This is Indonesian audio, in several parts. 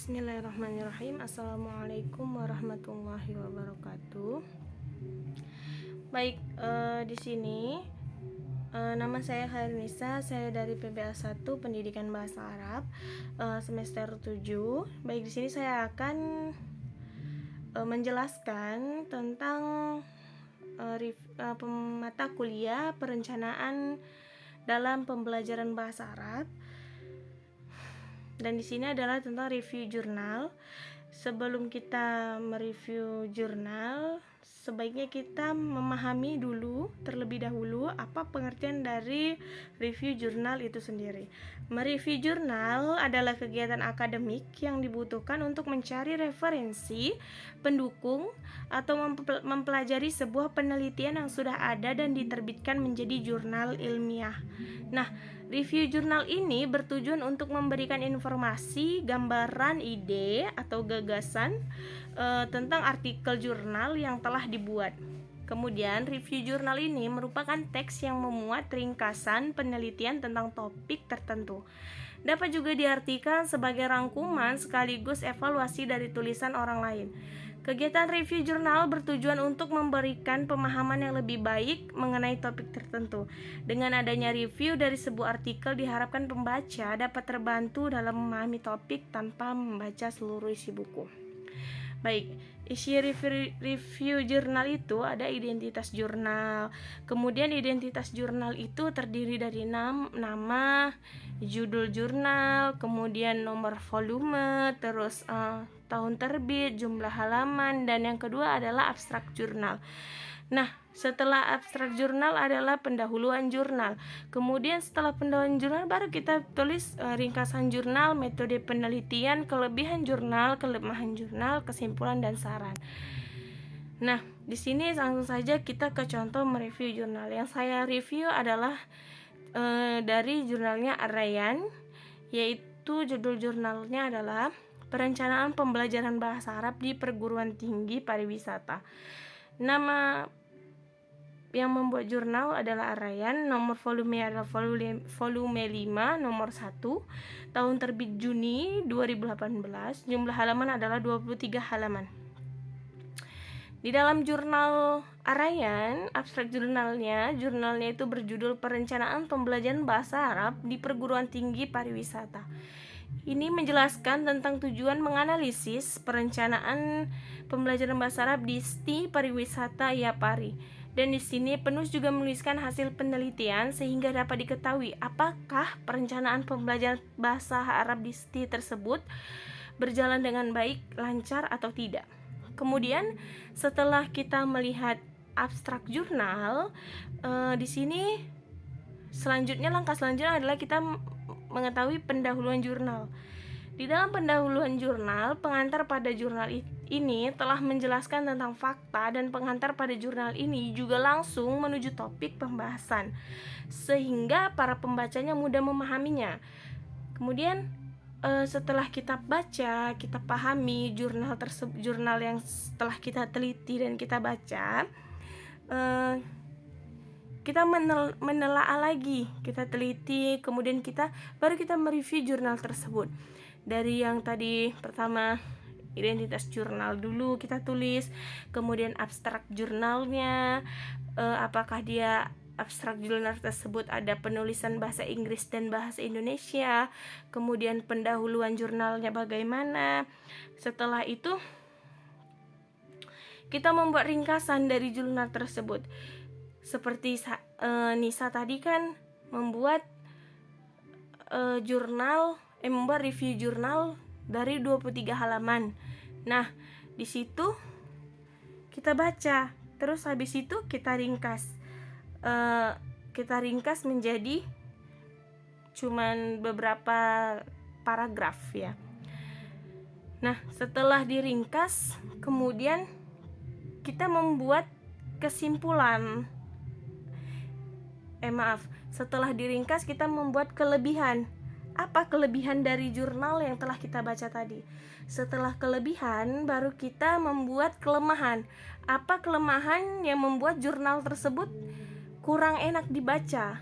Bismillahirrahmanirrahim. Assalamualaikum warahmatullahi wabarakatuh. Baik, di sini nama saya Khairunisa. Saya dari PBA 1 Pendidikan Bahasa Arab semester 7. Baik, di sini saya akan menjelaskan tentang mata kuliah perencanaan dalam pembelajaran bahasa Arab. Dan di sini adalah tentang review jurnal. Sebelum kita mereview jurnal, sebaiknya kita memahami dulu terlebih dahulu apa pengertian dari review jurnal itu sendiri. Mereview jurnal adalah kegiatan akademik yang dibutuhkan untuk mencari referensi, pendukung, atau mempelajari sebuah penelitian yang sudah ada dan diterbitkan menjadi jurnal ilmiah. Nah, review jurnal ini bertujuan untuk memberikan informasi, gambaran, ide, atau gagasan tentang artikel jurnal yang telah dibuat. Kemudian, review jurnal ini merupakan teks yang memuat ringkasan penelitian tentang topik tertentu. Dapat juga diartikan sebagai rangkuman sekaligus evaluasi dari tulisan orang lain. Kegiatan review jurnal bertujuan untuk memberikan pemahaman yang lebih baik mengenai topik tertentu. Dengan adanya review dari sebuah artikel, diharapkan pembaca dapat terbantu dalam memahami topik tanpa membaca seluruh isi buku. Baik, isi review jurnal itu ada identitas jurnal. Kemudian identitas jurnal itu terdiri dari nama, judul jurnal, kemudian nomor volume, terus tahun terbit, jumlah halaman, dan yang kedua adalah abstrak jurnal. Nah, setelah abstrak jurnal adalah pendahuluan jurnal. Kemudian setelah pendahuluan jurnal baru kita tulis ringkasan jurnal, metode penelitian, kelebihan jurnal, kelemahan jurnal, kesimpulan dan saran. Nah, di sini langsung saja kita ke contoh mereview jurnal. Yang saya review adalah dari jurnalnya Ar-Rayyan, yaitu judul jurnalnya adalah Perencanaan Pembelajaran Bahasa Arab di Perguruan Tinggi Pariwisata. Nama yang membuat jurnal adalah Ar-Rayyan. Nomor volume adalah volume 5 nomor 1. Tahun terbit Juni 2018. Jumlah halaman adalah 23 halaman. Di dalam jurnal Ar-Rayyan, abstrak jurnalnya itu berjudul Perencanaan Pembelajaran Bahasa Arab di Perguruan Tinggi Pariwisata. Ini menjelaskan tentang tujuan menganalisis perencanaan pembelajaran bahasa Arab di STI Pariwisata IAPARI. Dan di sini penulis juga menuliskan hasil penelitian sehingga dapat diketahui apakah perencanaan pembelajaran bahasa Arab di STI tersebut berjalan dengan baik, lancar atau tidak. Kemudian setelah kita melihat abstrak jurnal, di sini langkah selanjutnya adalah kita mengetahui pendahuluan jurnal. Di dalam pendahuluan jurnal, pengantar pada jurnal ini telah menjelaskan tentang fakta, dan pengantar pada jurnal ini juga langsung menuju topik pembahasan sehingga para pembacanya mudah memahaminya. Kemudian setelah kita baca, kita pahami jurnal yang setelah kita teliti dan kita baca, kita menelaah lagi, kita teliti, kemudian baru kita mereview jurnal tersebut. Dari yang tadi pertama identitas jurnal dulu kita tulis, kemudian abstrak jurnalnya, apakah dia abstrak jurnal tersebut ada penulisan bahasa Inggris dan bahasa Indonesia, kemudian pendahuluan jurnalnya bagaimana. Setelah itu kita membuat ringkasan dari jurnal tersebut. Seperti Nisa tadi kan membuat membuat review jurnal dari 23 halaman. Nah, di situ kita baca, terus habis itu kita ringkas. Kita ringkas menjadi cuman beberapa paragraf ya. Nah, setelah diringkas, kemudian kita membuat kesimpulan. Setelah diringkas kita membuat kelebihan. Apa kelebihan dari jurnal yang telah kita baca tadi? Setelah kelebihan, baru kita membuat kelemahan. Apa kelemahan yang membuat jurnal tersebut kurang enak dibaca,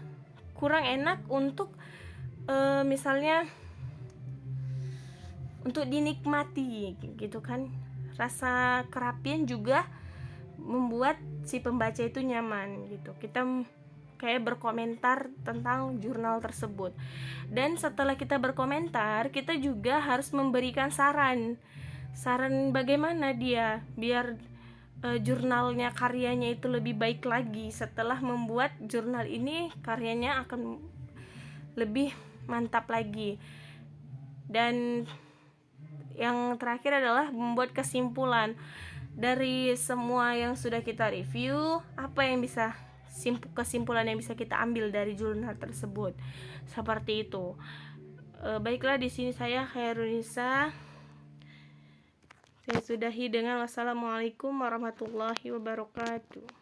kurang enak untuk misalnya untuk dinikmati gitu kan. Rasa kerapian juga membuat si pembaca itu nyaman gitu. Kita kayak berkomentar tentang jurnal tersebut. Dan setelah kita berkomentar, kita juga harus memberikan saran bagaimana dia biar jurnalnya, karyanya itu lebih baik lagi. Setelah membuat jurnal ini, karyanya akan lebih mantap lagi. Dan yang terakhir adalah membuat kesimpulan dari semua yang sudah kita review. Apa yang bisa kesimpulan yang bisa kita ambil dari jurnal tersebut, seperti itu. Baiklah, di sini saya Khairunisa. Saya sudahi dengan wassalamualaikum warahmatullahi wabarakatuh.